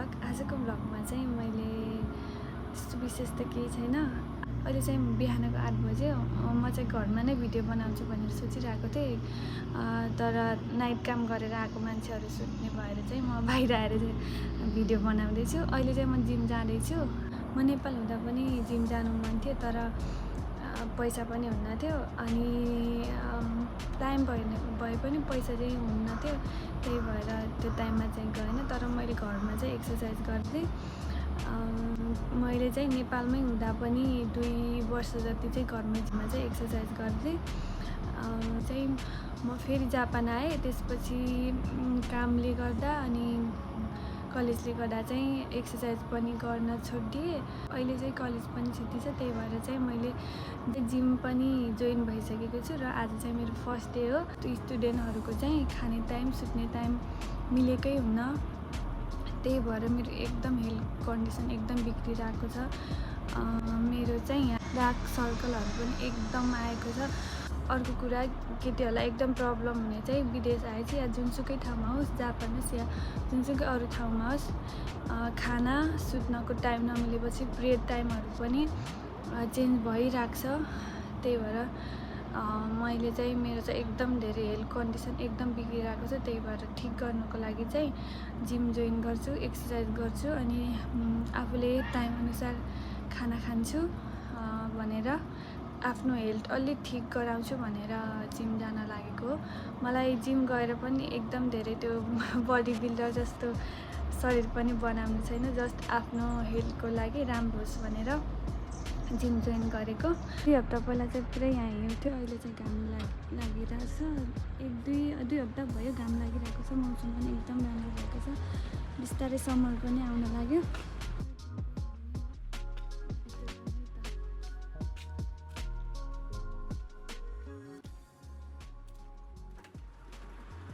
Vlog. आजको भ्लगमा चाहिँ मैले यस्तो विशेष त केही छैन। अहिले चाहिँ बिहानको 8 बजे म चाहिँ घरमा नै भिडियो बनाउँछु भनेर सोचिरहेको थिएँ, तर नाइट काम गरेर आएको मान्छेहरू सुत्ने भएर चाहिँ म बाहिर आएर भिडियो बनाउँदैछु। अहिले चाहिँ म जिम जाँदैछु। म नेपाल हुँदा पनि जिम जानु मन थियो, तर पैसा पनि हुन्न थियो अनि टाइम भए पनि पैसा चाहिँ हुन्न थियो, त्यही भएर त्यो टाइममा चाहिँ गएन। तर मैले घरमा चाहिँ एक्सर्साइज गर्दै मैले चाहिँ नेपालमै हुँदा पनि 2 वर्ष जति चाहिँ घरमा चाहिँ एक्सर्साइज गर्दै चाहिँ म फेरि जापान आएँ। त्यसपछि कामले गर्दा अनि कलेजले गर्दा चाहिँ एक्सर्साइज पनि गर्न छोडिदिएँ। अहिले चाहिँ कलेज पनि छुट्टी छ, त्यही भएर चाहिँ मैले जिम पनि जोइन भइसकेको छु र आज चाहिँ मेरो फर्स्ट डे हो। स्टुडेन्टहरूको चाहिँ खाने टाइम सुत्ने टाइम मिलेकै हुन्न, त्यही भएर मेरो एकदम हेल्थ कन्डिसन एकदम बिग्रिरहेको छ। मेरो चाहिँ यहाँ डार्क सर्कलहरू पनि एकदम आएको छ। अर्को कुरा केटीहरूलाई एकदम प्रब्लम हुने चाहिँ विदेश आएछ या जुनसुकै ठाउँमा होस्, जापान होस् या जुनसुकै अरू ठाउँमा होस्, खाना सुत्नको टाइम नमिलेपछि पिरियड टाइमहरू पनि चेन्ज भइरहेको छ। त्यही भएर मैले चाहिँ मेरो चाहिँ एकदम धेरै हेल्थ कन्डिसन एकदम बिग्रिरहेको छ। त्यही भएर ठिक गर्नको लागि चाहिँ जिम जोइन गर्छु, एक्सर्साइज गर्छु अनि आफूले टाइमअनुसार खाना खान्छु भनेर आफ्नो हेल्थ अलिक ठिक गराउँछु भनेर जिम जान लागेको हो। मलाई जिम गएर पनि एकदम धेरै त्यो बडी बिल्डर जस्तो शरीर पनि बनाउनु छैन, जस्ट आफ्नो हेल्थको लागि राम्रो होस् भनेर जिम जोइन गरेको। 2 हप्ता पहिला चाहिँ पुरै यहाँ हिउँ थियो, अहिले चाहिँ घाम लागिरहेको छ। 1-2 हप्ता भयो घाम लागिरहेको छ। मौसम पनि एकदम राम्रो भएको छ, बिस्तारै समर पनि आउन लाग्यो।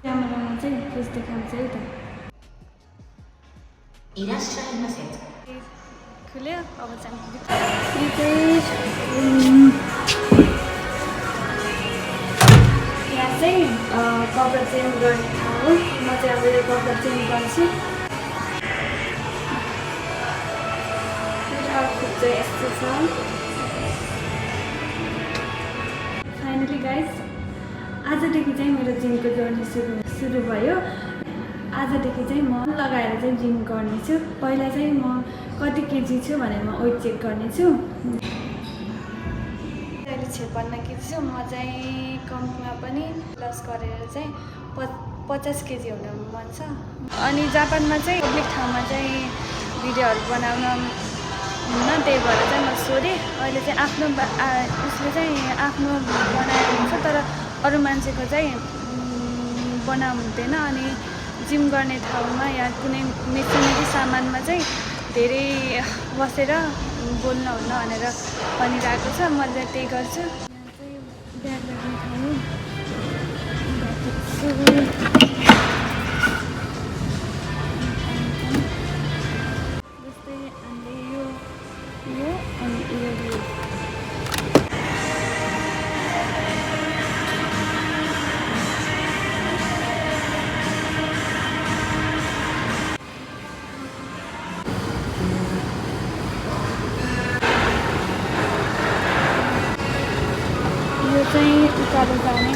क्यामेरामा चाहिँ फेस देखाउँछ है त। खुल्यो, अब चाहिँ यहाँ चाहिँ कपडा चेन्ज गर्ने ठाउँ हो। म चाहिँ अब यो कपडा चेन्ज गर्छु। मेरो आउटफिट चाहिँ यस्तो छ। फाइनली गाइज, आजदेखि चाहिँ मेरो जिमको जर्नी सुरु भयो। आजदेखि चाहिँ म लगाएर चाहिँ जिम गर्नेछु। पहिला चाहिँ म कति केजी छु भनेर म वेट चेक गर्नेछु। अहिले 56 केजी छु। म चाहिँ कम्तीमा पनि लस गरेर चाहिँ 50 केजी हुन मन छ। अनि जापानमा चाहिँ पब्लिक ठाउँमा चाहिँ भिडियोहरू बनाउन हुन्न, त्यही भएर चाहिँ म सोधेँ। अहिले चाहिँ आफ्नो उसले चाहिँ आफ्नो बनाएको हुन्छ, तर अरू मान्छेको चाहिँ बनाउनु हुँदैन। अनि जिम गर्ने ठाउँमा या कुनै मेसिनरी सामानमा चाहिँ धेरै बसेर बोल्नुहुन्न भनेर भनिरहेको छ। मैले त्यही गर्छु। यहाँ चाहिँ ब्याग राख्ने ठाउँ हो। जस्तै हामीले यो अनि यो चाहिँ उकालो जाने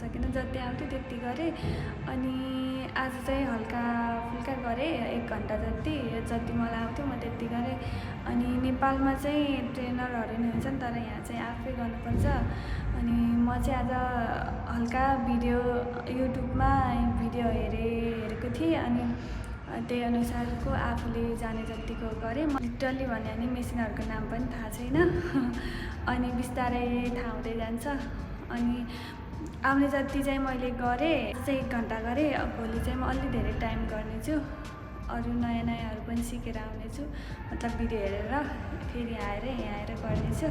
सकिनँ, जति आउँथ्यो त्यति गरेँ। अनि आज चाहिँ हल्का फुल्का गरेँ 1 घन्टा जति मलाई आउँथ्यो म त्यति गरेँ। अनि नेपालमा चाहिँ ट्रेनरहरू नै हुन्छन्, तर यहाँ चाहिँ आफै गर्नुपर्छ। अनि म चाहिँ आज हल्का युट्युबमा भिडियो हेरेको थिएँ, अनि त्यही अनुसारको आफूले जाने जतिको गरेँ। म लिटरली भन्यो भने मेसिनहरूको नाम पनि थाहा छैन। अनि बिस्तारै थाहा हुँदै जान्छ। अनि आउने जति चाहिँ मैले गरेँ, चाहिँ 1 घन्टा गरेँ। अब भोलि चाहिँ म अलि धेरै टाइम गर्नेछु, अरू नयाँहरू पनि सिकेर आउनेछु, मतलब भिडियो हेरेर फेरि यहाँ आएर गर्नेछु।